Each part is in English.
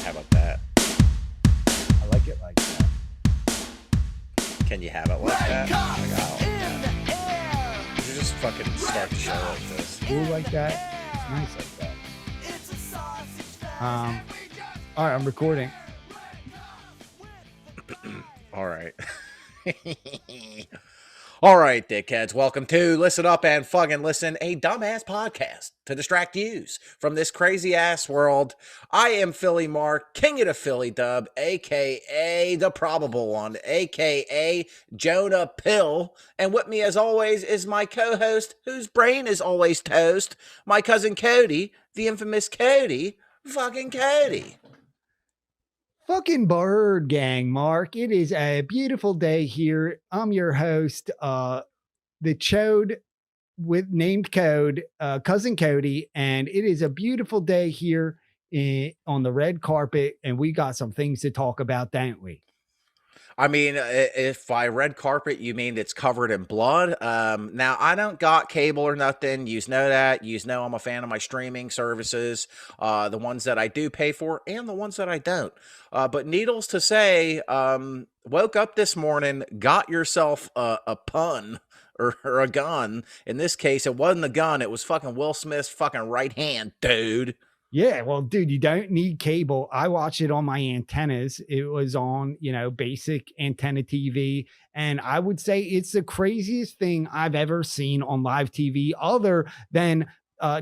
How about that? I like it like that. Can you have it like that? You should just fucking start the show like this. Cool like that. It's nice like that. All right, I'm recording. All right. All right, dickheads. Welcome to Listen Up and Fucking Listen, a dumbass podcast to distract yous from this crazy ass world. I am Philly Mark, king of the Philly dub, aka the probable one, aka Jonah Pill. And with me, as always, is my co-host, whose brain is always toast, my cousin Cody, the infamous Cody, fucking Cody. Fucking bird gang, Mark. It is a beautiful day here. I'm your host, the chode with named Code, cousin Cody, and it is a beautiful day here on the red carpet, and we got some things to talk about, don't we? I mean, if by red carpet you mean it's covered in blood, now I don't got cable or nothing. Yous know that. Yous know I'm a fan of my streaming services, the ones that I do pay for and the ones that I don't. But needless to say, woke up this morning, got yourself a pun or a gun. In this case, it wasn't a gun. It was fucking Will Smith's fucking right hand, dude. Yeah, well, dude, you don't need cable. I watch it on my antennas. It was on, basic antenna TV. And I would say it's the craziest thing I've ever seen on live TV, other than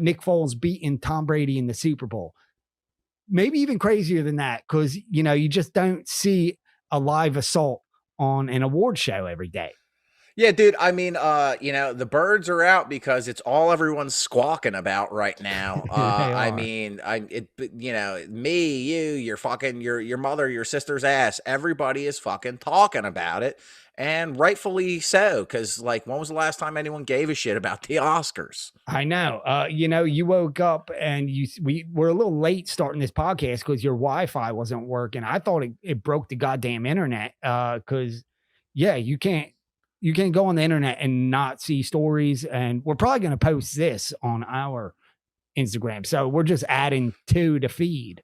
Nick Foles beating Tom Brady in the Super Bowl. Maybe even crazier than that, because, you just don't see a live assault on an award show every day. Yeah, dude. I mean, the birds are out because it's all everyone's squawking about right now. They I are. mean, me, you, your mother, your sister's ass. Everybody is fucking talking about it, and rightfully so. Because, like, when was the last time anyone gave a shit about the Oscars? I know. You woke up and we were a little late starting this podcast because your Wi-Fi wasn't working. I thought it broke the goddamn internet. Because you can't go on the internet and not see stories. And we're probably gonna post this on our Instagram. So we're just adding to the feed.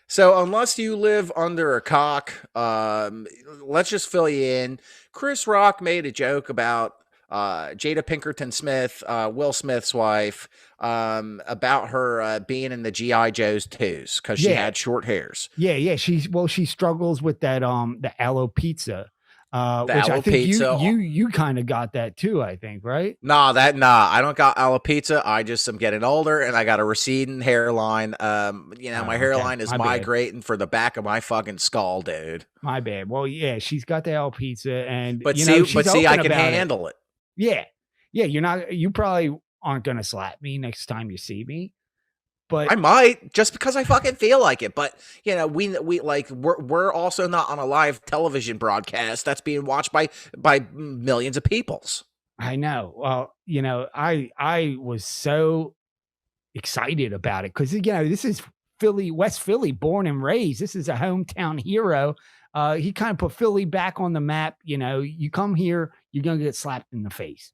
So, unless you live under a cock, let's just fill you in. Chris Rock made a joke about Jada Pinkerton Smith, Will Smith's wife, about her being in the GI Joes twos because she Yeah. had short hairs. Yeah. She struggles with that the alopecia. The Which I think alopecia. you kind of got that too, I think, right? Nah, I don't got alopecia. I just am getting older and I got a receding hairline. My hairline is My bad. migrating for the back of my fucking skull, dude. My bad. Well, yeah, she's got the alopecia, and But she's see, I open can about it. handle it. Yeah, you probably aren't gonna slap me next time you see me, but I might, just because I fucking feel like it. But we're also not on a live television broadcast that's being watched by millions of peoples. I know. Well, I was so excited about it because this is Philly, West Philly, born and raised. This is a hometown hero. He kind of put Philly back on the map. You come here, you're gonna get slapped in the face.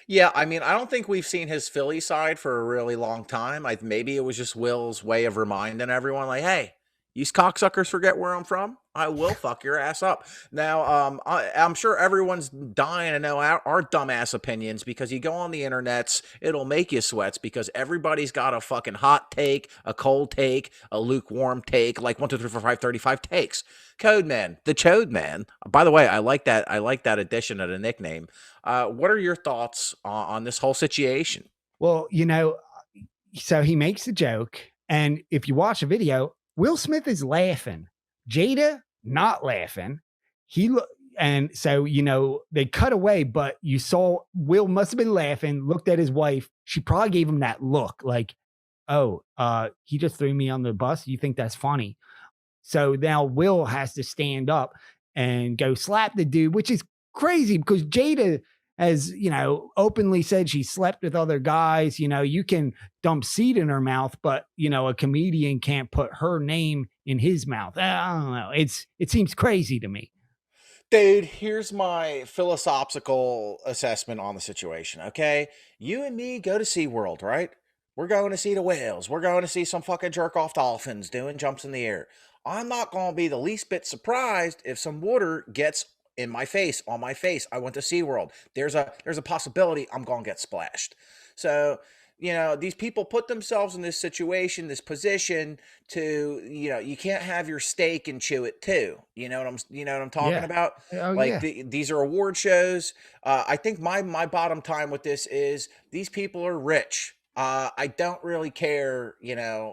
Yeah, I mean, I don't think we've seen his Philly side for a really long time. Maybe it was just Will's way of reminding everyone, like, hey, you cocksuckers forget where I'm from? I will fuck your ass up. Now, I'm sure everyone's dying to know our dumbass opinions because you go on the internets, it'll make you sweats because everybody's got a fucking hot take, a cold take, a lukewarm take, like 1, 2, 3, 4, 5, 35 takes. Code Man, the Chode Man. By the way, I like that addition of the nickname. What are your thoughts on this whole situation? Well, so he makes a joke, and if you watch a video, Will Smith is laughing, Jada not laughing. And so they cut away, but you saw Will must have been laughing. Looked at his wife. She probably gave him that look, like, "Oh, he just threw me on the bus. You think that's funny?" So now Will has to stand up and go slap the dude, which is crazy because Jada has, openly said she slept with other guys. You can dump seed in her mouth, but, a comedian can't put her name in his mouth. I don't know. It seems crazy to me. Dude, here's my philosophical assessment on the situation, okay? You and me go to SeaWorld, right? We're going to see the whales. We're going to see some fucking jerk off dolphins doing jumps in the air. I'm not going to be the least bit surprised if some water gets in my face, on my face. I went to SeaWorld. There's a possibility I'm going to get splashed. So, these people put themselves in this situation, this position to, you can't have your steak and chew it too. You know what I'm talking Yeah. about? Oh Like yeah. these are award shows. I think my bottom time with this is these people are rich. I don't really care,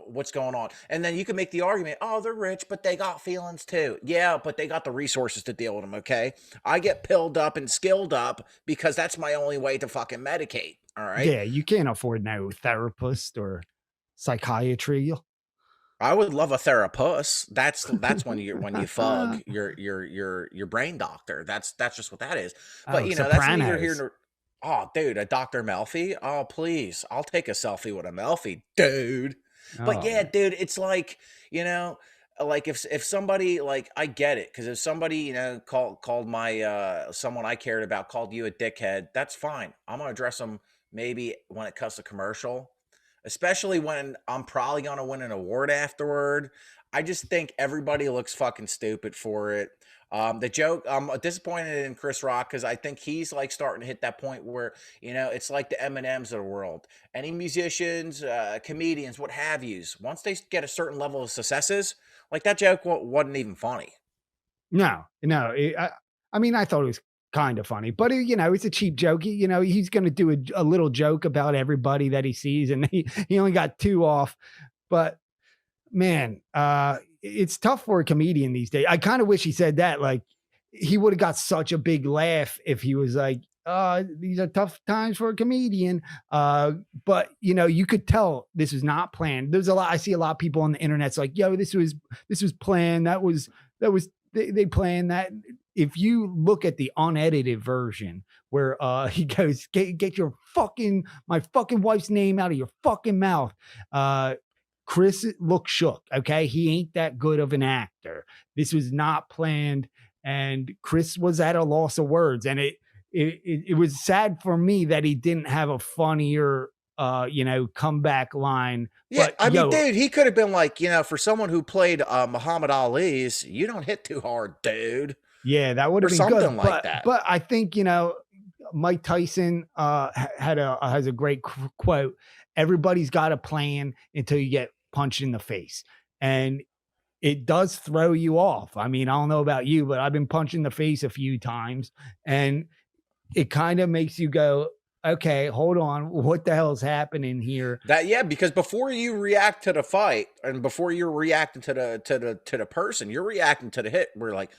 what's going on. And then you can make the argument, oh, they're rich, but they got feelings too. Yeah, but they got the resources to deal with them, okay? I get pilled up and skilled up because that's my only way to fucking medicate, all right? Yeah, you can't afford no therapist or psychiatry. I would love a therapist. That's when you fug your brain doctor. That's just what that is. But Oh, that's neither here Sopranos. nor. Oh, dude, a Dr. Melfi? Oh, please. I'll take a selfie with a Melfi, dude. But Oh yeah, man. dude, it's like, like if somebody, like, I get it, because if somebody, called my someone I cared about called you a dickhead, that's fine. I'm gonna address them maybe when it comes to commercial, especially when I'm probably gonna win an award afterward. I just think everybody looks fucking stupid for it. The joke, I'm disappointed in Chris Rock because I think he's like starting to hit that point where, it's like the M&Ms of the world. Any musicians, comedians, what have yous, once they get a certain level of successes, like that joke wasn't even funny. No, no. I mean, I thought it was kind of funny, but it's a cheap joke. He's going to do a little joke about everybody that he sees, and he only got two off. But man, it's tough for a comedian these days. I kind of wish he said that. Like, he would have got such a big laugh if he was like, these are tough times for a comedian. But you could tell this was not planned. There's a lot. I see a lot of people on the internet's like, yo, this was planned. That was they planned that. If you look at the unedited version where he goes, get your fucking my fucking wife's name out of your fucking mouth. Chris looked shook. Okay. He ain't that good of an actor. This was not planned. And Chris was at a loss of words. And it was sad for me that he didn't have a funnier, comeback line. Yeah, But I mean, yo, dude, he could have been like, for someone who played Muhammad Ali's, you don't hit too hard, dude, yeah, that would or have been something good. like But that. but I think Mike Tyson has a great quote. Everybody's got a plan until you get punched in the face, and it does throw you off. I mean, I don't know about you, but I've been punched in the face a few times, and it kind of makes you go, okay, hold on, what the hell's happening here? That yeah, because before you react to the fight and before you're reacting to the person, you're reacting to the hit. We're like,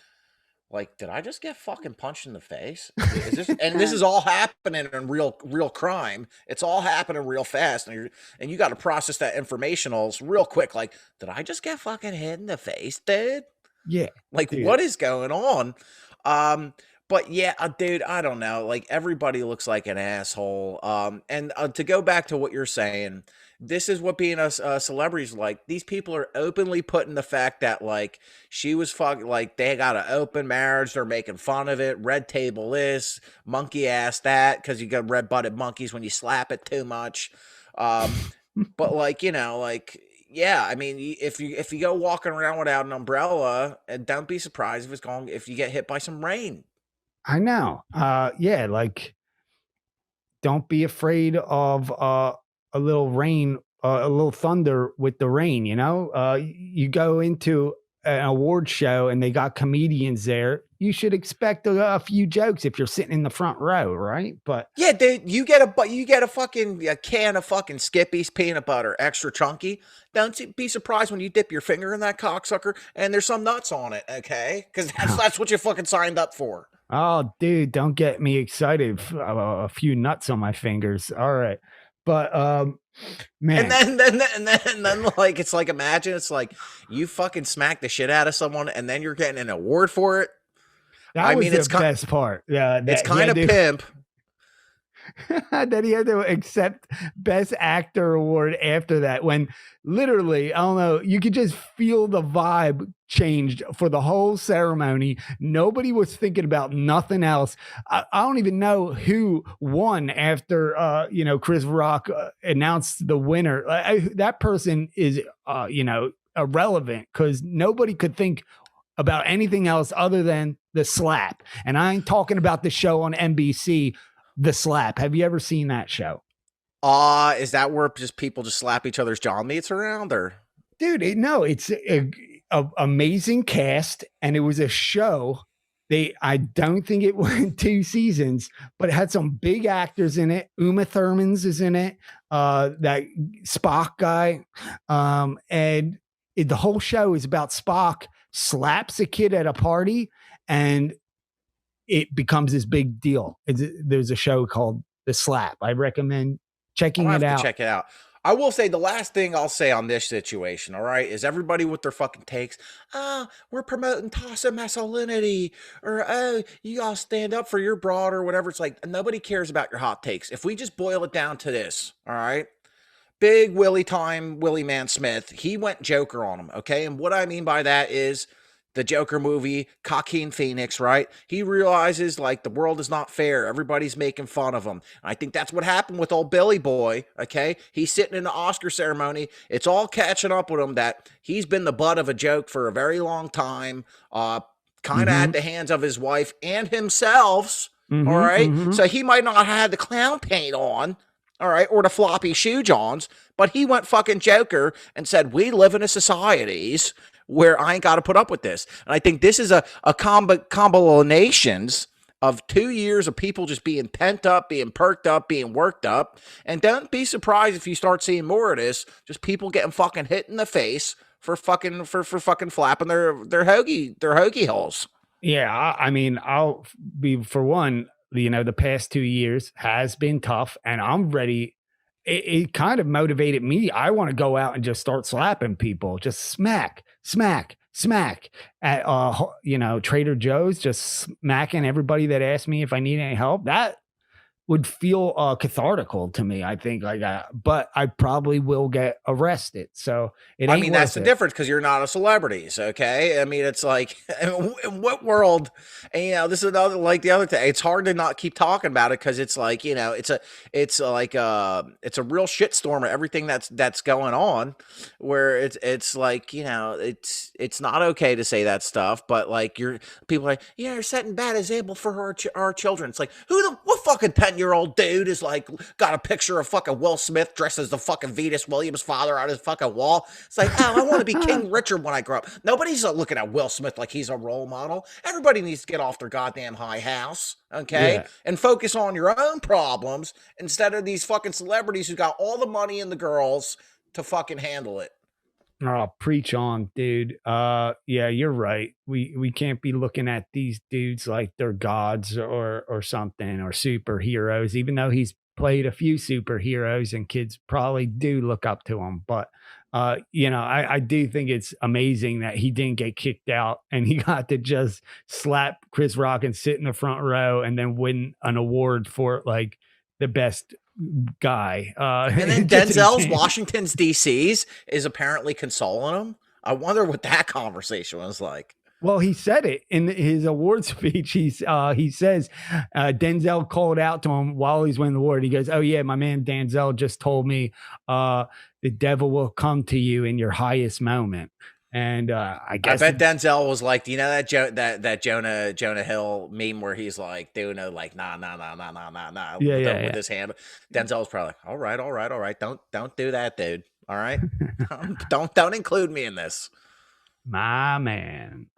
did I just get fucking punched in the face? Is this and this is all happening in real crime. It's all happening real fast, and you got to process that informationals real quick. Like, did I just get fucking hit in the face, dude? Yeah, Like, dude. what is going on? Um, but yeah, dude, I don't know. Like, everybody looks like an asshole. And to go back to what you're saying, this is what being a celebrity is like. These people are openly putting the fact that like she was fucking like they got an open marriage. They're making fun of it. Red table this, monkey ass that, because you got red butted monkeys when you slap it too much. Um, but like, like yeah, I mean, if you go walking around without an umbrella, and don't be surprised if you get hit by some rain. I know. Yeah, like don't be afraid of a little rain, a little thunder with the rain. You go into an award show and they got comedians there. You should expect a few jokes if you're sitting in the front row, right? But Yeah, dude, you get a fucking a can of fucking Skippy's peanut butter, extra chunky. Don't be surprised when you dip your finger in that cocksucker and there's some nuts on it, okay? Because that's what you fucking signed up for. oh, dude, don't get me excited. A few nuts on my fingers. All right, but And man, then, like, it's like, imagine it's like you fucking smack the shit out of someone and then you're getting an award for it. that I was mean, the best part. Yeah, it's that he kind had of to pimp. that he had to accept Best Actor award after that. When literally, I don't know, you could just feel the vibe changed for the whole ceremony. Nobody was thinking about nothing else. I don't even know who won after Chris Rock announced the winner. That person is irrelevant because nobody could think about anything else other than the slap. And I ain't talking about the show on NBC, The Slap. Have you ever seen that show? Is that where just people just slap each other's jaw meats around, or? Dude, it's a amazing cast, and it was a show. I don't think it went 2 seasons, but it had some big actors in it. Uma Thurman's is in it. That Spock guy, and the whole show is about Spock slaps a kid at a party, and it becomes this big deal. There's a show called The Slap. I recommend checking I'll it have to out. check it out. I will say the last thing I'll say on this situation, all right, is everybody with their fucking takes. Oh, we're promoting toxic masculinity, or oh, you all stand up for your broad, or whatever. It's like nobody cares about your hot takes. If we just boil it down to this, all right, big Willie time, Willie Man Smith, he went Joker on him, okay? And what I mean by that is the Joker movie, Joaquin Phoenix, right? He realizes like the world is not fair. Everybody's making fun of him. I think that's what happened with old Billy Boy, okay? He's sitting in the Oscar ceremony. It's all catching up with him that he's been the butt of a joke for a very long time, kind of at the hands of his wife and himself, all right? So he might not have had the clown paint on, all right, or the floppy shoe johns, but he went fucking Joker and said, we live in a societies where I ain't got to put up with this. And I think this is a combinations of 2 years of people just being pent up, being perked up, being worked up. And don't be surprised if you start seeing more of this, just people getting fucking hit in the face for fucking flapping their hoagie holes. Yeah, I mean, I'll be for one, the past 2 years has been tough, and I'm ready. It kind of motivated me. I want to go out and just start slapping people, just smack, smack, smack at Trader Joe's, just smacking everybody that asked me if I need any help. That would feel cathartical to me. I think but I probably will get arrested. So it ain't. I mean, that's the difference because you're not a celebrity. Okay, I mean, it's like in what world? And, this is another like the other thing. It's hard to not keep talking about it because it's like it's a real shitstorm of everything that's going on. Where it's like it's not okay to say that stuff, but like people are like you're setting bad example for our children. It's like what fucking 10-year-old dude is like got a picture of fucking Will Smith dressed as the fucking Venus Williams father on his fucking wall. It's like, oh, I want to be King Richard when I grow up. Nobody's looking at Will Smith like he's a role model. Everybody needs to get off their goddamn high house, okay? And focus on your own problems instead of these fucking celebrities who got all the money and the girls to fucking handle it. Oh, preach on, dude. Yeah, you're right. We can't be looking at these dudes like they're gods or something or superheroes, even though he's played a few superheroes and kids probably do look up to him. But I do think it's amazing that he didn't get kicked out and he got to just slap Chris Rock and sit in the front row and then win an award for like the best guy. And then Denzel's Washington's DC's is apparently consoling him. I wonder what that conversation was like. Well, he said it in his award speech. He says Denzel called out to him while he's winning the award. He goes, "Oh yeah, my man Denzel just told me the devil will come to you in your highest moment." And I guess bet Denzel was like, do you know that Jonah Hill meme where he's like doing a like nah with his hand. Denzel's probably like, all right, don't do that, dude. All right, don't include me in this. My man,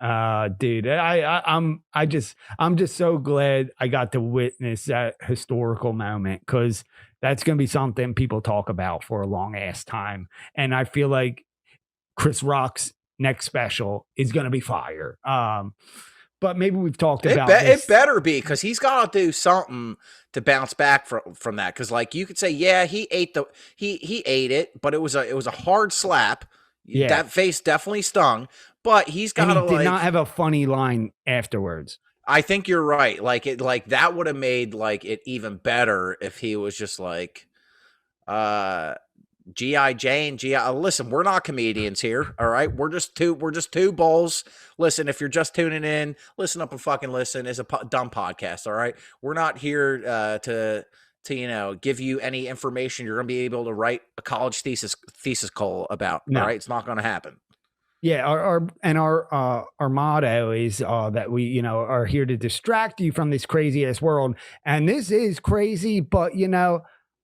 dude, I'm just so glad I got to witness that historical moment because that's gonna be something people talk about for a long ass time, and I feel like Chris Rock's next special is gonna be fire. But maybe we've talked about this. It better be because he's got to do something to bounce back from that. Because like you could say, yeah, he ate it, but it was a hard slap. Yeah. That face definitely stung, but he's got to did not have a funny line afterwards. I think you're right. Like that would have made like it even better if he was just like, uh, GI Jane, GI. Listen, we're not comedians here. All right, we're just two bulls. Listen, if you're just tuning in, listen up and fucking listen. It's a dumb podcast. All right, we're not here to give you any information you're gonna be able to write a college thesis call about. All No. right, it's not gonna happen. Yeah, our motto is that we, are here to distract you from this crazy ass world. And this is crazy, but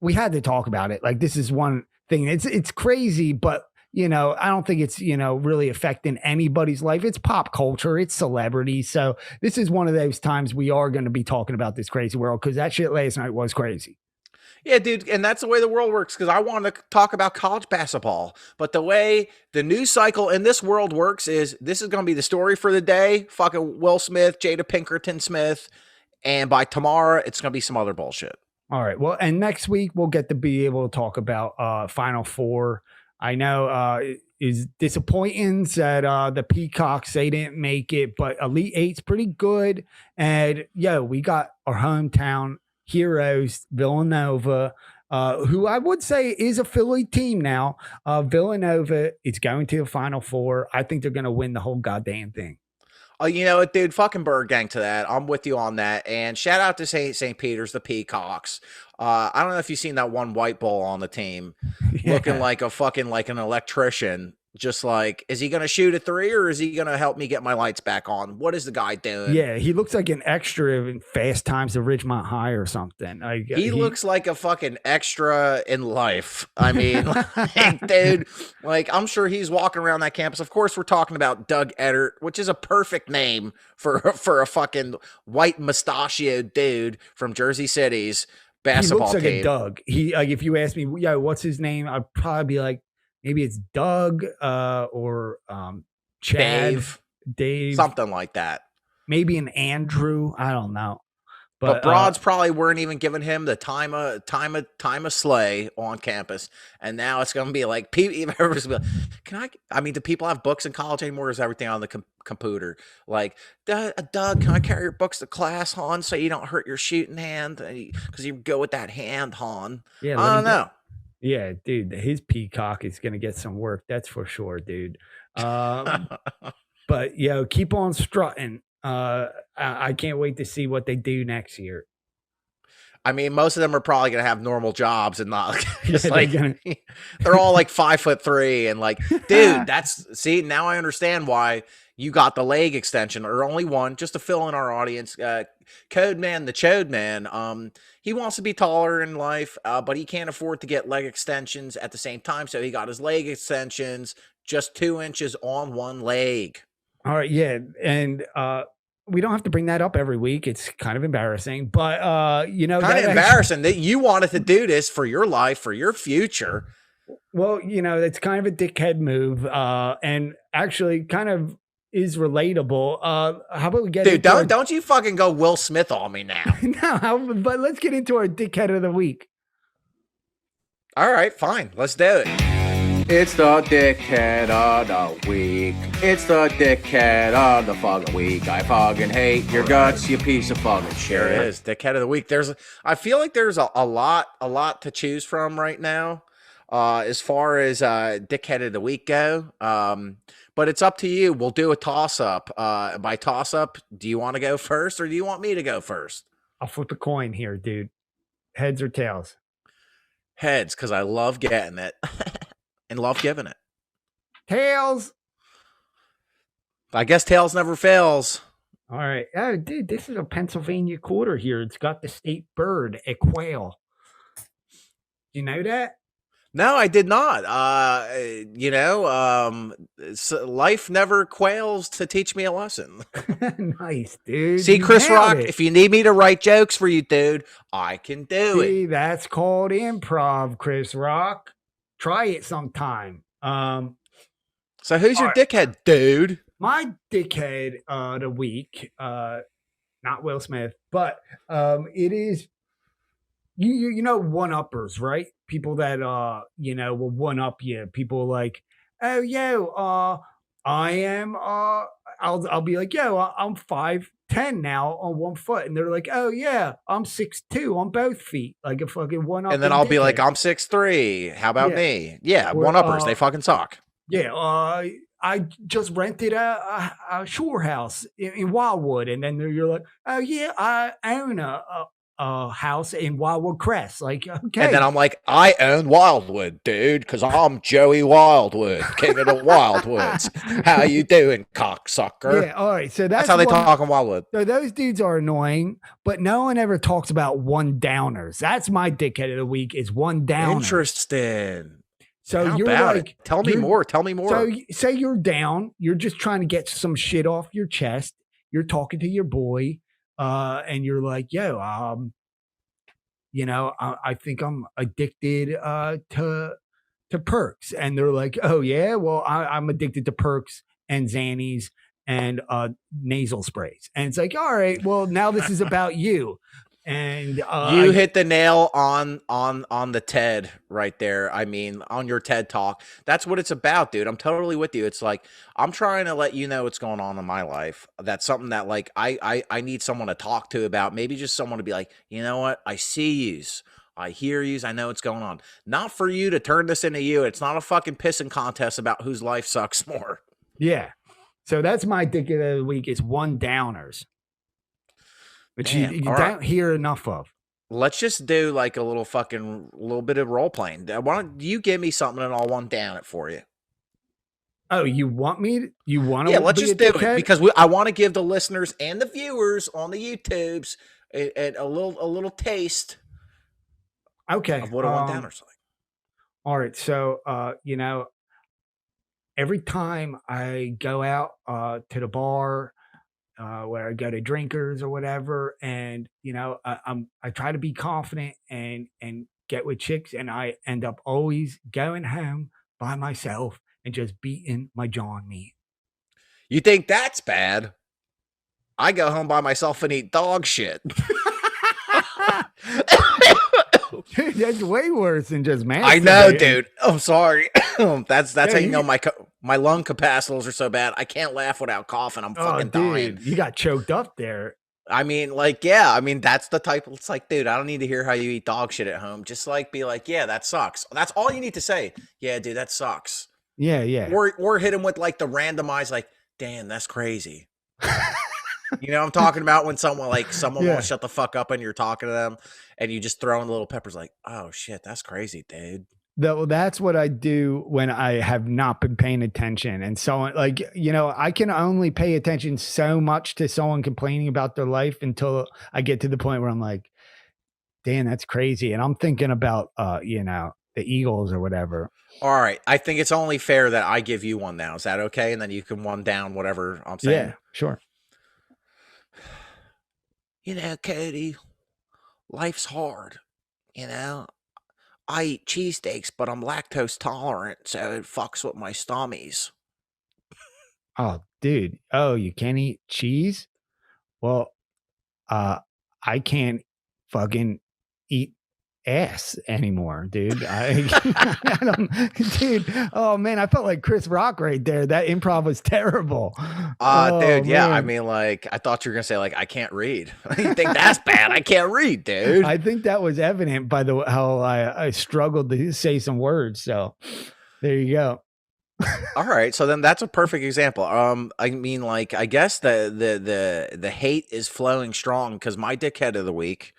we had to talk about it. Like, this is one thing. It's crazy, but I don't think it's really affecting anybody's life. It's pop culture, it's celebrity. So this is one of those times we are going to be talking about this crazy world, because that shit last night was crazy. Yeah, dude, and that's the way the world works, because I wanted to talk about college basketball. But the way the news cycle in this world works is this is going to be the story for the day. Fucking Will Smith, Jada Pinkerton Smith. And by tomorrow, it's going to be some other bullshit. All right. Well, and next week we'll get to be able to talk about Final Four. I know it is disappointing that the Peacocks, they didn't make it, but Elite Eight's pretty good. And we got our hometown heroes, Villanova, who I would say is a Philly team now. Villanova is going to the Final Four. I think they're going to win the whole goddamn thing. Oh, you know what, dude? Fucking bird gang to that. I'm with you on that. And shout out to St. Peter's, the Peacocks. I don't know if you've seen that one white bull on the team looking like a fucking like an electrician. Just like, is he going to shoot a three, or is he going to help me get my lights back on? What is the guy doing? Yeah, he looks like an extra in Fast Times at Ridgemont High or something. Like, he looks like a fucking extra in life. I mean, like, dude, like, I'm sure he's walking around that campus. Of course, we're talking about Doug Edert, which is a perfect name for a fucking white mustachioed dude from Jersey City's basketball he looks like team. A Doug. He like, if you ask me, what's his name? I'd probably be like, maybe it's Doug or Chad, Dave, something like that. Maybe an Andrew. I don't know. But broads probably weren't even giving him the time of slay on campus, and now it's going to be like people. Can I? I mean, do people have books in college anymore? Or is everything on the computer? Like, Doug, can I carry your books to class, Han, so you don't hurt your shooting hand? Because you go with that hand, Han. Yeah, I don't know. Yeah, dude, his Peacock is going to get some work. That's for sure, dude. But keep on strutting. I can't wait to see what they do next year. I mean, most of them are probably going to have normal jobs and not just they're all like 5'3" and like, dude, see, now I understand why you got the leg extension, or only one, just to fill in our audience. Code Man, the Chode Man, he wants to be taller in life, but he can't afford to get leg extensions at the same time. So he got his leg extensions, just 2 inches on one leg. All right. Yeah. And, we don't have to bring that up every week. It's kind of embarrassing, but kind of embarrassing that you wanted to do this for your life, for your future. Well, it's kind of a dickhead move, and actually kind of is relatable. How about we get dude? Don't you fucking go Will Smith on me now? No, but let's get into our dickhead of the week. All right, fine, let's do it. It's the dickhead of the week. It's the dickhead of the fucking week. I fucking hate your guts, you piece of fucking shit. There it is, dickhead of the week. I feel like there's a lot to choose from right now, as far as dickhead of the week go. But it's up to you. We'll do a toss up. By toss up, do you want to go first, or do you want me to go first? I'll flip a coin here, dude. Heads or tails? Heads, because I love getting it. And love giving it. Tails. I guess tails never fails. All right. Oh, dude, this is a Pennsylvania quarter here. It's got the state bird, a quail. You know that? No, I did not. Life never quails to teach me a lesson. Nice, dude. See, Chris Rock, if you need me to write jokes for you, dude, I can do it. That's called improv, Chris Rock. Try it sometime. So who's your dickhead, dude? My dickhead the week, not Will Smith, but it is you know one-uppers, right? People that will one-up you. People like, oh I am I'll be like, I'm 5'10", 6'10" now on one foot, and they're like, "Oh yeah, I'm 6'2" on both feet, like a fucking one And up then and I'll be like, dickhead. I'm 6'3". How about Yeah, me? Yeah, one or uppers. They fucking suck. yeah, I just rented a shore house in Wildwood, and then you're like, "Oh yeah, I own a house in Wildwood Crest." Like, And then okay, I'm like, I own Wildwood, dude, because I'm Joey Wildwood, king of the Wildwoods. How you doing, cocksucker? yeah, all right. So That's that's how they one. talk in Wildwood. So those dudes are annoying, but no one ever talks about one downers. That's my dickhead of the week is one downer. Interesting. So How you're about it? like, Tell me you're more. Tell me so more. say you're down, you're just trying to get some shit off your chest. You're talking to your boy, and you're like, yo, I think I'm addicted to perks. And they're like, oh yeah, well, I'm addicted to perks and Xannies and nasal sprays. And it's like, all right, well, now this is about you. And You hit the nail on the TED right there. I mean, on your TED talk. That's what it's about, dude. I'm totally with you. It's like I'm trying to let you know what's going on in my life. That's something that like I need someone to talk to about. Maybe just someone to be like, you know what? I see yous. I hear yous. I know what's going on. Not for you to turn this into you. It's not a fucking pissing contest about whose life sucks more. yeah. So that's my dickhead of the week is one downers, which Damn. you All right. don't hear enough of. Let's just do like a little bit of role playing. Why don't you give me something and I'll one down it for you? Oh, you want me? You want to? Yeah, let's be just a do it dickhead? because I want to give the listeners and the viewers on the YouTubes a little taste Okay. of what a one downer's like. All right. So, every time I go out to the bar where I go to drinkers or whatever, and I try to be confident and get with chicks, and I end up always going home by myself and just beating my John meat. You think that's bad? I go home by myself and eat dog shit. Dude, that's way worse than just I know, masturbating. dude. I'm sorry. that's Yeah, how you know my lung capacitors are so bad. I can't laugh without coughing. I'm Oh, fucking dying. dude, you got choked up there. I mean, like, yeah, I mean, that's the type. It's like, dude, I don't need to hear how you eat dog shit at home. Just like, be like, yeah, that sucks. That's all you need to say. Yeah, dude, that sucks. Yeah, yeah. Or hit him with like the randomized, like, damn, that's crazy. You know what I'm talking about when someone Yeah. won't shut the fuck up and you're talking to them and you just throw in the little peppers like, oh shit, that's crazy, dude. That's what I do when I have not been paying attention. And someone I can only pay attention so much to someone complaining about their life until I get to the point where I'm like, damn, that's crazy. And I'm thinking about the Eagles or whatever. All right. I think it's only fair that I give you one now. Is that okay? And then you can one down whatever I'm saying. Yeah, sure. You know, Cody, life's hard. You know, I eat cheesesteaks, but I'm lactose tolerant, so it fucks with my stomachs. Oh, dude. Oh, you can't eat cheese? Well, I can't fucking eat ass anymore, dude. I don't, dude. Oh man, I felt like Chris Rock right there. That improv was terrible. Dude, yeah. Man. I mean, like, I thought you were gonna say, like, I can't read. You think that's bad? I can't read, dude. I think that was evident by how I struggled to say some words. So there you go. All right, so then that's a perfect example. I mean, like, I guess the hate is flowing strong because my dickhead of the week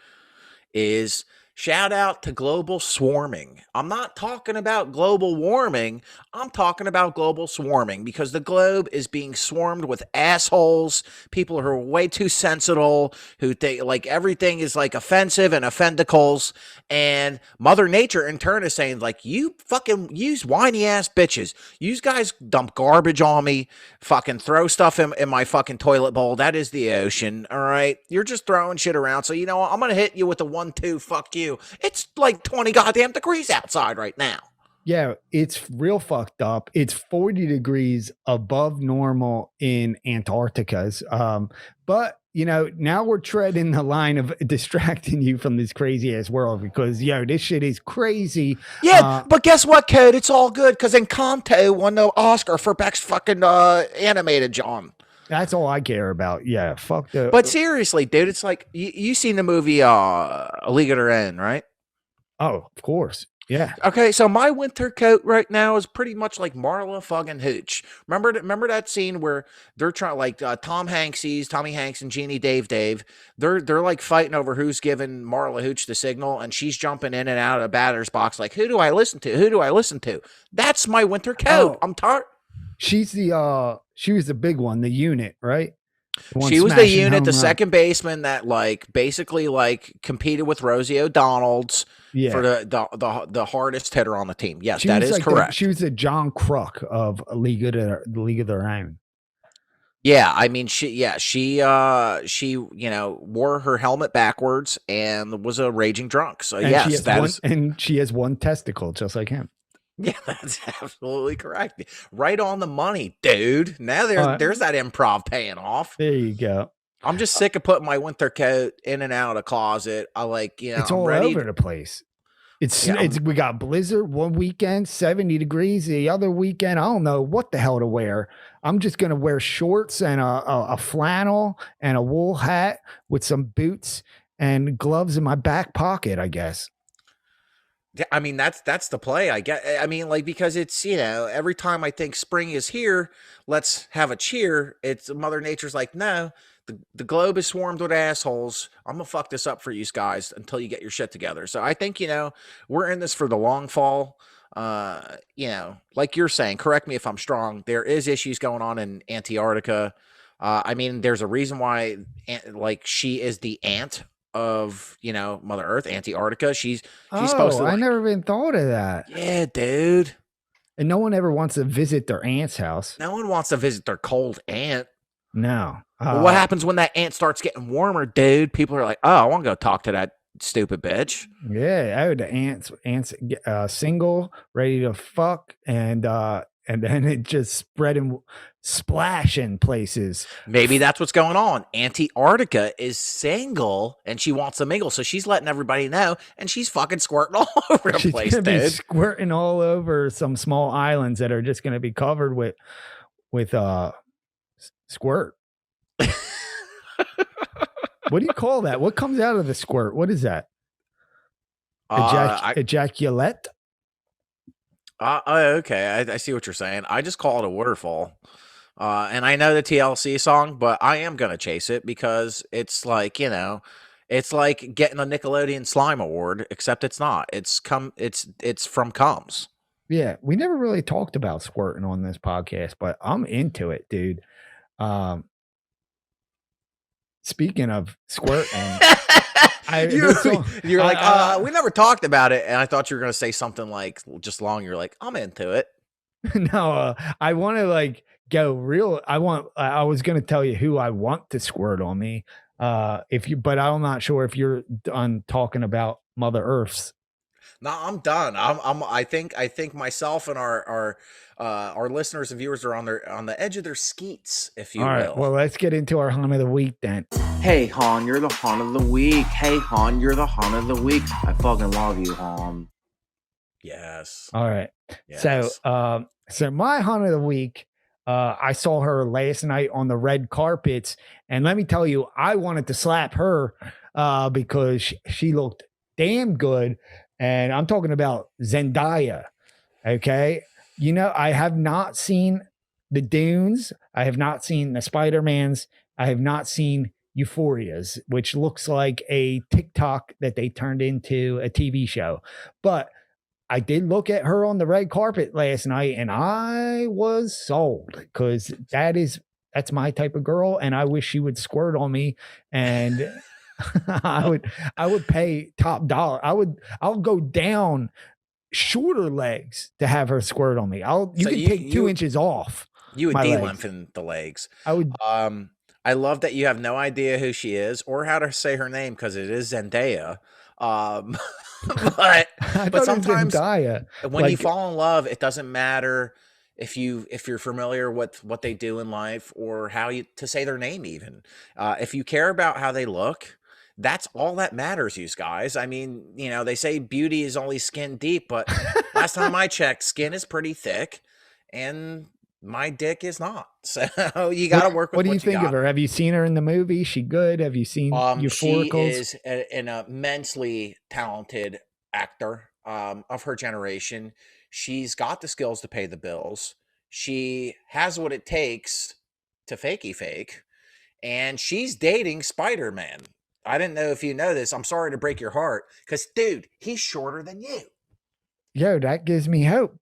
is shout out to global swarming. I'm not talking about global warming. I'm talking about global swarming because the globe is being swarmed with assholes, people who are way too sensitive, who think like everything is like offensive and offendicals. And Mother Nature in turn is saying, like, you fucking use whiny ass bitches. You guys dump garbage on me, fucking throw stuff in my fucking toilet bowl. That is the ocean. All right. You're just throwing shit around. So, you know what? I'm going to hit you with a 1-2. Fuck you. It's like 20 goddamn degrees outside right now. Yeah, it's real fucked up. It's 40 degrees above normal in Antarctica's. But now we're treading the line of distracting you from this crazy ass world because this shit is crazy. Yeah, but guess what, kid? It's all good because Encanto won the Oscar for best fucking animated John. That's all I care about. Yeah, fuck the. But seriously, dude, it's like you seen the movie A League of Their Own, right? Oh, of course. Yeah. Okay, so my winter coat right now is pretty much like Marla fucking Hooch. Remember that scene where they're trying like Tommy Hanks and Jeannie Dave. They're like fighting over who's giving Marla Hooch the signal, and she's jumping in and out of the batter's box like, who do I listen to? Who do I listen to? That's my winter coat. Oh, I'm tired. she's the she was the big one, the unit, right? The one She was the smashing unit, the home run. second baseman that like basically like competed with Rosie O'Donnell's for Yeah. the hardest hitter on the team. Yes, She that was is like correct. she was the John Kruk of the League of Their Own. Yeah, I mean she wore her helmet backwards and was a raging drunk. So And yes, that is she has one testicle, just like him. yeah, that's absolutely correct. Right on the money, dude. Now Uh, there's that improv paying off. There you go. I'm just sick of putting my winter coat in and out of the closet. I like, It's I'm all ready. over the place. Yeah, We got blizzard one weekend, 70 degrees. The other weekend, I don't know what the hell to wear. I'm just gonna wear shorts and a flannel and a wool hat with some boots and gloves in my back pocket, I guess. I mean, that's the play. I get. I mean, like because it's every time I think spring is here, let's have a cheer. It's Mother Nature's like, no, the globe is swarmed with assholes. I'm gonna fuck this up for you guys until you get your shit together. So I think we're in this for the long fall. Like you're saying, correct me if I'm strong. There is issues going on in Antarctica. I mean, there's a reason why, like, she is the aunt of Mother Earth, Antarctica. She's supposed Oh, to I like, never even thought of that. yeah, dude. And no one ever wants to visit their aunt's house. No one wants to visit their cold aunt. No. Well, what happens when that aunt starts getting warmer, dude? People are like, oh, I want to go talk to that stupid bitch. Yeah, oh, the ants single, ready to fuck, and then it just spreading splashing places. Maybe that's what's going on. Antarctica is single and she wants to mingle, so she's letting everybody know, and she's fucking squirting all over the She's place, gonna be dude. squirting all over some small islands that are just gonna be covered with squirt. What do you call that? What comes out of the squirt? What is that? Ejaculate? Okay, I see what you're saying. I just call it a waterfall. And I know the TLC song, but I am gonna chase it because it's like, it's like getting a Nickelodeon Slime Award, except it's not. It's from Combs. Yeah, we never really talked about squirting on this podcast, but I'm into it, dude. Speaking of squirting, you're like, we never talked about it, and I thought you were gonna say something like just long. You're like, I'm into it. No, I want to like go real. I was going to tell you who I want to squirt on me. But I'm not sure if you're done talking about Mother Earth's. No, I'm done. I think myself and our listeners and viewers are on the edge of their skeets, if you will. All right, well, let's get into our Hun of the Week then. Hey, Han, you're the Han of the Week. Hey, Han, you're the Han of the Week. I fucking love you, Han. Yes. All right. Yes. So my Hun of the Week, I saw her last night on the red carpets, and let me tell you, I wanted to slap her because she looked damn good. And I'm talking about Zendaya. Okay. I have not seen the Dunes. I have not seen the Spider-Mans. I have not seen Euphorias, which looks like a TikTok that they turned into a TV show. But I did look at her on the red carpet last night and I was sold because that's my type of girl. And I wish she would squirt on me, and I would pay top dollar. I'll go down shorter legs to have her squirt on me. You can take 2 inches off. You would de-lengthen the legs. I would. I love that you have no idea who she is or how to say her name because it is Zendaya. But sometimes when you fall in love, it doesn't matter if you're familiar with what they do in life or how to say their name even. If you care about how they look, that's all that matters, you guys. I mean, they say beauty is only skin deep, but last time I checked, skin is pretty thick. And My dick is not. So you got to work What with do you what you think of got. her? Have you seen her in the movie? She good? Have you seen She Euphoricals? is an immensely talented actor of her generation. She's got the skills to pay the bills. She has what it takes to fakey fake, and she's dating Spider Man. I didn't know if you know this. I'm sorry to break your heart, because dude, he's shorter than you. Yo, that gives me hope.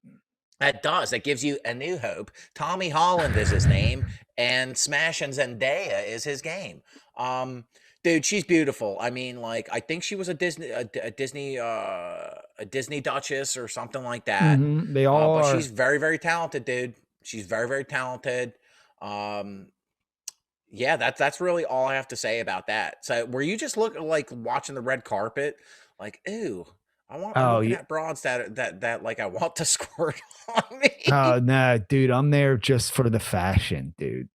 That does. That gives you a new hope. Tommy Holland is his name, and Smashing Zendaya is his game. Um, dude, she's beautiful. I mean, like, I think she was a Disney Duchess or something like that. They all But are. she's very, very talented, dude. She's very, very talented. Um, yeah, that's really all I have to say about that. So, were you just like watching the red carpet, like, ooh, I'm Oh, looking yeah. at broads that like I want to squirt on me. Oh no, dude, I'm there just for the fashion, dude.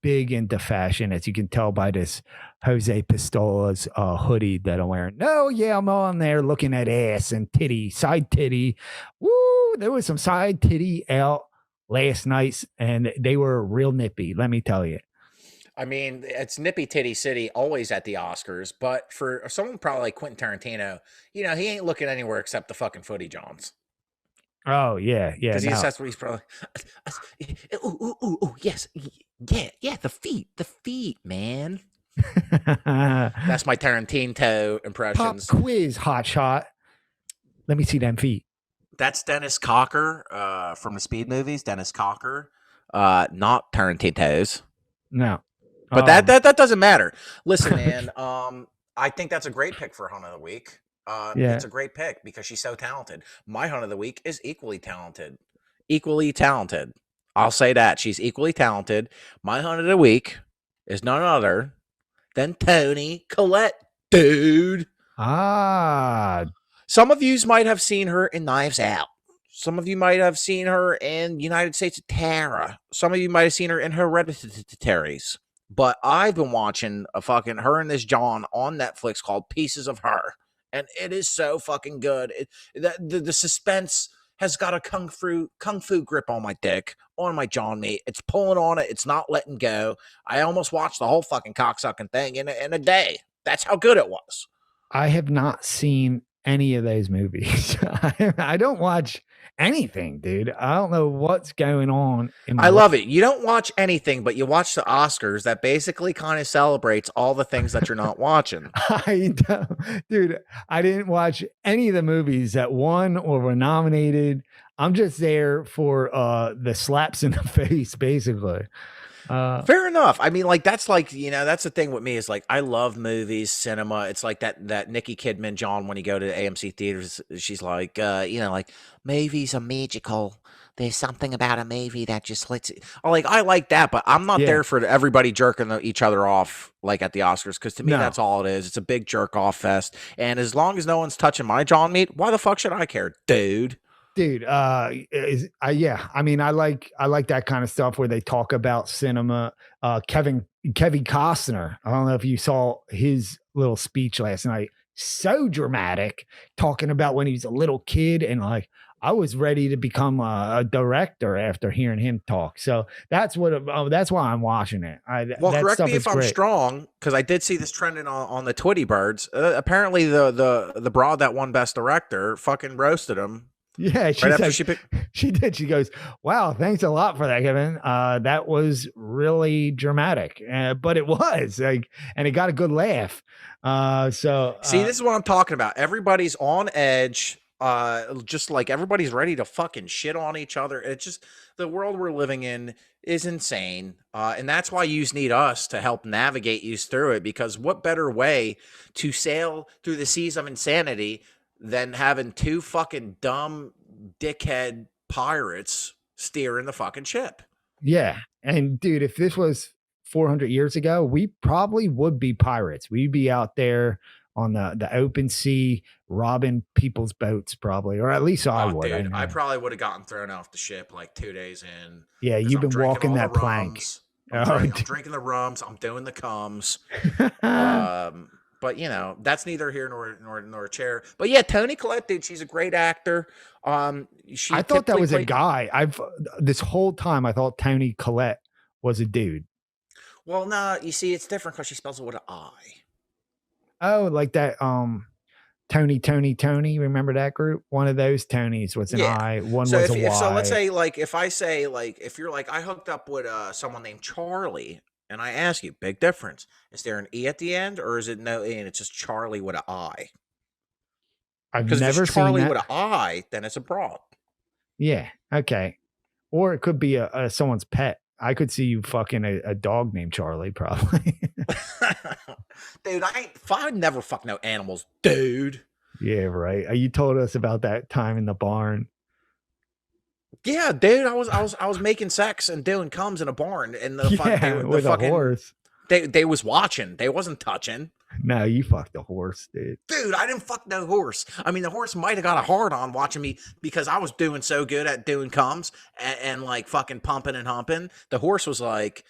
Big into fashion, as you can tell by this Jose Pistola's hoodie that I'm wearing. No, yeah, I'm on there looking at ass and titty, side titty. Woo, there was some side titty out last night, and they were real nippy. Let me tell you. I mean, it's nippy titty city always at the Oscars, but for someone probably like Quentin Tarantino, he ain't looking anywhere except the fucking footy Johns. Oh yeah, yeah. Because No, that's what he's probably. Ooh, ooh, ooh, ooh, yes, yeah, the feet, man. That's my Tarantino pop impressions. quiz, hot shot. Let me see them feet. That's Dennis Cocker from the Speed movies. Dennis Cocker, not Tarantino's. No. But that doesn't matter. Listen, man. I think that's a great pick for Hunt of the Week. Yeah. It's a great pick because she's so talented. My Hunt of the Week is equally talented. Equally talented. I'll say that she's equally talented. My Hunt of the Week is none other than Toni Collette, dude. Ah, Some of yous might have seen her in Knives Out. Some of you might have seen her in United States of Tara. Some of you might have seen her in Hereditaries. But I've been watching a fucking her and this John on Netflix called Pieces of Her, and it is so fucking good. The suspense has got a kung fu grip on my dick, on my John meat. It's pulling on it. It's not letting go. I almost watched the whole fucking cocksucking thing in a day. That's how good it was. I have not seen any of those movies. I don't watch anything, dude. I don't know what's going on in my I life. love it. You don't watch anything, but you watch the Oscars that basically kind of celebrates all the things that you're not watching. I don't, dude, I didn't watch any of the movies that won or were nominated. I'm just there for the slaps in the face, basically. Fair enough. I mean, like that's like that's the thing with me is like I love movies, cinema. It's like that Nikki Kidman, John, when you go to the AMC theaters, she's like, like movies are magical. There's something about a movie that just lets it. Like I like that, but I'm not Yeah. there for everybody jerking each other off like at the Oscars because to me No. that's all it is. It's a big jerk off fest, and as long as no one's touching my John meat, why the fuck should I care, dude? Dude, yeah, I mean, I like that kind of stuff where they talk about cinema. Kevin Costner, I don't know if you saw his little speech last night. So dramatic, talking about when he was a little kid, and like I was ready to become a director after hearing him talk. So that's that's why I'm watching it. Well, That correct stuff me is if I'm great. strong, because I did see this trending on the Twitty birds. Apparently, the broad that won Best Director fucking roasted him Yeah, she right after said she picked. she did. She goes, "Wow, thanks a lot for that, Kevin. That was really dramatic, but it was like, and it got a good laugh. See, this is what I'm talking about. Everybody's on edge. Just like everybody's ready to fucking shit on each other. It's just the world we're living in is insane, and that's why you need us to help navigate you through it. Because what better way to sail through the seas of insanity than having two fucking dumb dickhead pirates steering the fucking ship? Yeah, and dude, if this was 400 years ago, we probably would be pirates. We'd be out there on the open sea, robbing people's boats, probably, or at least I Oh, would. dude, I know. probably would have gotten thrown off the ship like 2 days in Yeah, because you've I'm been drinking walking all the that plank. rums. Oh, I'm drinking the rums. I'm doing the cums. Um, But that's neither here nor a chair. But yeah, Toni Collette, dude, she's a great actor. She I thought that typically was a played. guy. This whole time I thought Toni Collette was a dude. Well, no, you see, it's different because she spells it with an I. Oh, like that. Tony. Remember that group? One of those Tonys was an Yeah. I. One So was a if so, let's Y. say like if I say like if you're like I hooked up with someone named Charlie, and I ask you, big difference. Is there an E at the end, or is it no E and it's just Charlie with an I? I've Because if never it's seen Charlie with that. an I, then it's a broad. Yeah. Okay. Or it could be a someone's pet. I could see you fucking a dog named Charlie, probably. Dude, I never fuck no animals, dude. Yeah, right. You told us about that time in the barn. Yeah, dude, I was making sex and doing comes in a barn, and Yeah, with a horse. They was watching. They wasn't touching. No, you fucked the horse, dude. Dude, I didn't fuck no horse. I mean, the horse might have got a hard on watching me because I was doing so good at doing comes and like fucking pumping and humping. The horse was like,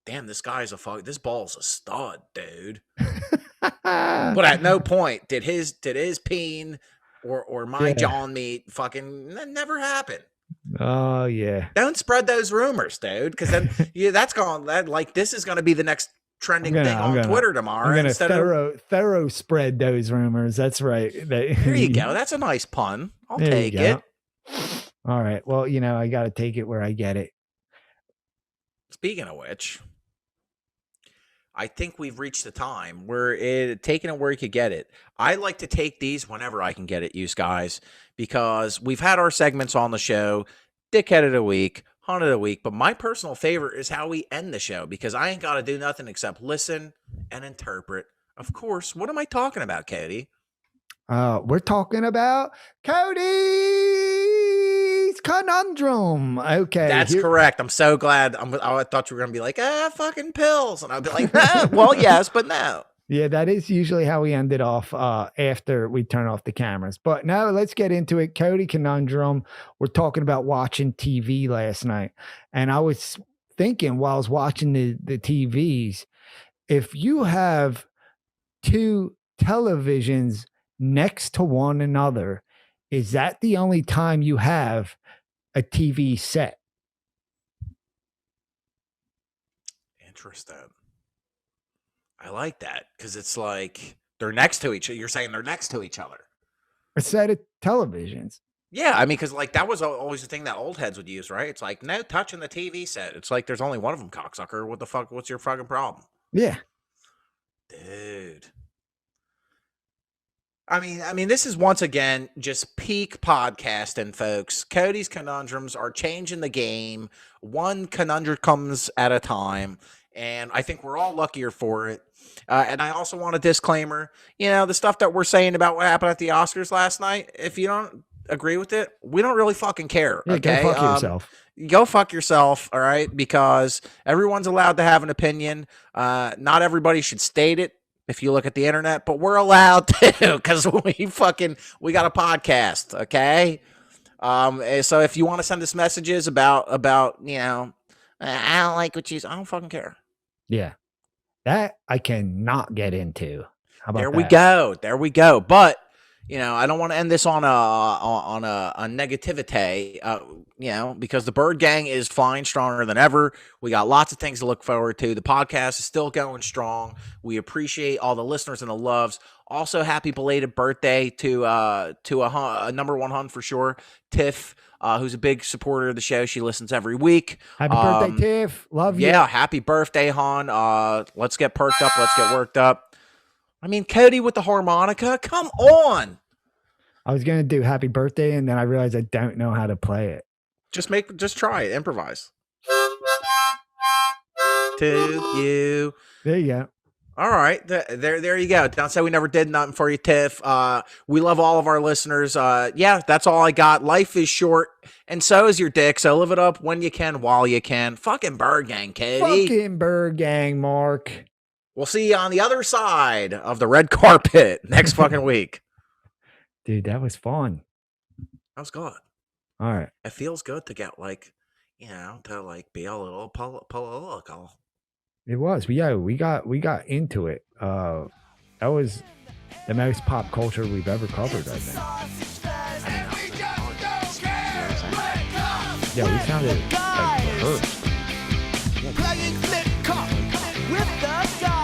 damn, this ball's a stud, dude. But at no point did his peen or my John meat fucking never happen. Oh yeah. Don't spread those rumors, dude, because then that's gone. That like this is going to be the next trending thing on Twitter tomorrow. I'm gonna thorough spread those rumors. That's right. There you go. That's a nice pun. I'll take it. All right. Well, I got to take it where I get it. Speaking of which, I think we've reached the time where taking it where you could get it. I like to take these whenever I can get it, you guys, because we've had our segments on the show, Dickhead of the Week, Hunt of the Week, but my personal favorite is how we end the show because I ain't got to do nothing except listen and interpret. Of course, what am I talking about, Cody? We're talking about Cody's Conundrum. Okay. That's correct. I'm so glad. I thought you were going to be like, fucking pills. And I'd be like, nah, well, yes, but no. Yeah, that is usually how we end it off after we turn off the cameras. But now let's get into it. Cody Conundrum. We're talking about watching TV last night. And I was thinking while I was watching the TVs, if you have two televisions next to one another, is that the only time you have a TV set? Interesting. I like that because it's like they're next to each other. You're saying they're next to each other. A set of televisions. Yeah, I mean, because like that was always the thing that old heads would use, right? It's like no touching the TV set. It's like there's only one of them, cocksucker. What the fuck? What's your fucking problem? Yeah, dude. I mean, this is once again just peak podcasting, folks. Cody's Conundrums are changing the game. One conundrum comes at a time, and I think we're all luckier for it. And I also want a disclaimer. The stuff that we're saying about what happened at the Oscars last night, if you don't agree with it, we don't really fucking care. Yeah, okay? Go fuck yourself. Go fuck yourself, all right? Because everyone's allowed to have an opinion. Not everybody should state it. If you look at the internet, but we're allowed to because we got a podcast, okay? So if you want to send us messages about I don't like what you, I don't fucking care. Yeah, that I cannot get into. How about there we go. But I don't want to end this on a negativity, because the Bird Gang is flying stronger than ever. We got lots of things to look forward to. The podcast is still going strong. We appreciate all the listeners and the loves. Also, happy belated birthday to a number one hun for sure, Tiff, who's a big supporter of the show. She listens every week. Happy birthday, Tiff. Love you. Yeah, happy birthday, hon. Let's get perked up. Let's get worked up. I mean, Cody with the harmonica. Come on. I was going to do happy birthday, and then I realized I don't know how to play it. Just try it. Improvise. To you. There you go. All right. There you go. Don't say we never did nothing for you, Tiff. We love all of our listeners. Yeah, that's all I got. Life is short, and so is your dick. So live it up when you can, while you can. Fucking Bird Gang, Cody. Fucking Bird Gang, Mark. We'll see you on the other side of the red carpet next fucking week. Dude, that was fun. That was good. All right. It feels good to get to be a little political. It was. We got into it. That was the most pop culture we've ever covered, I think. Yeah, we sounded like rehearsed. Playing flip cup with the guy.